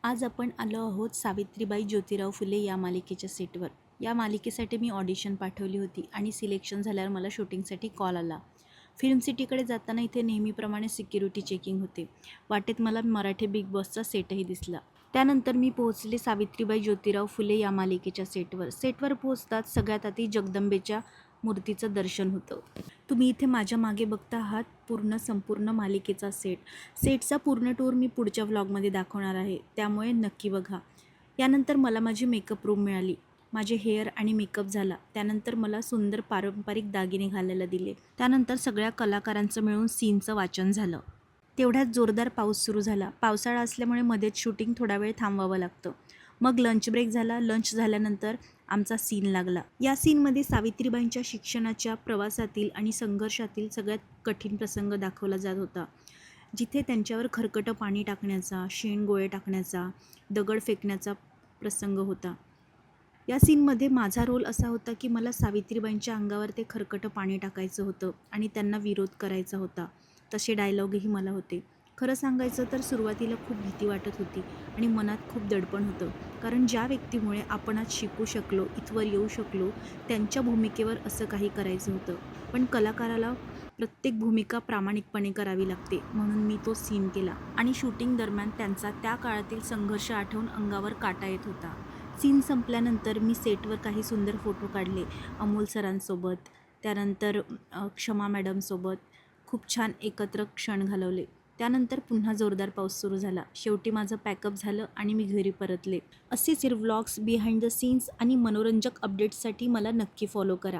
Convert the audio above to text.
आज आपण आलो आहोत सावित्रीबाई ज्योतिराव फुले या मालिकेच्या सेटवर. या मालिकेसाठी मी ऑडिशन पाठवली होती आणि सिलेक्शन झाल्यावर मला शूटिंगसाठी कॉल आला. फिल्म सिटीकडे जाताना इथे नेहमीप्रमाणे सिक्युरिटी चेकिंग होते. वाटेत मला मराठी बिग बॉसचा सेटही दिसला. त्यानंतर मी पोहोचले सावित्रीबाई ज्योतिराव फुले या मालिकेच्या सेटवर. सेटवर पोहोचताच सगळ्यात आधी जगदंबेच्या मूर्तीचं दर्शन होतं. तुम्ही इथे माझ्या मागे बघता आहात संपूर्ण मालिकेचा सेट. सेटचा पूर्ण टूर मी पुढच्या व्लॉगमध्ये दाखवणार आहे, त्यामुळे नक्की बघा. यानंतर मला माझी मेकअप रूम मिळाली. माझे हेअर आणि मेकअप झाला. त्यानंतर मला सुंदर पारंपरिक दागिने घालायला दिले. त्यानंतर सगळ्या कलाकारांचं मिळून सीनचं वाचन झालं. तेवढ्यात जोरदार पाऊस सुरू झाला. पावसाळा असल्यामुळे मध्येच शूटिंग थोडा वेळ थांबवावं लागतं. मग लंच ब्रेक झाला. लंच झाल्यानंतर आमचा सीन लागला. या सीनमध्ये सावित्रीबाईंच्या शिक्षणाच्या प्रवासातील आणि संघर्षातील सगळ्यात कठीण प्रसंग दाखवला जात होता, जिथे त्यांच्यावर खरकटं पाणी टाकण्याचा, शेणगोळे टाकण्याचा, दगड फेकण्याचा प्रसंग होता. या सीनमध्ये माझा रोल असा होता की मला सावित्रीबाईंच्या अंगावर ते खरकटं पाणी टाकायचं होतं आणि त्यांना विरोध करायचा होता. तसे डायलॉगही मला होते. खरं सांगायचं तर सुरुवातीला खूप भीती वाटत होती आणि मनात खूप दडपण होतं, कारण ज्या व्यक्तीमुळे आपण आज शिकू शकलो, इथवर येऊ शकलो, त्यांच्या भूमिकेवर असं काही करायचं होतं. पण कलाकाराला प्रत्येक भूमिका प्रामाणिकपणे करावी लागते, म्हणून मी तो सीन केला आणि शूटिंग दरम्यान त्यांचा त्या काळातील संघर्ष आठवून अंगावर काटा येत होता. सीन संपल्यानंतर मी सेटवर काही सुंदर फोटो काढले अमोल सरांसोबत, त्यानंतर क्षमा मॅडमसोबत. खूप छान एकत्र क्षण घालवले. त्यानंतर पुन्हा जोरदार पाऊस सुरू झाला. शेवटी माझं पॅकअप झालं आणि मी घरी परतले. असेच व्लॉग्स, बिहाइंड द सीन्स आणि मनोरंजक अपडेट्ससाठी मला नक्की फॉलो करा.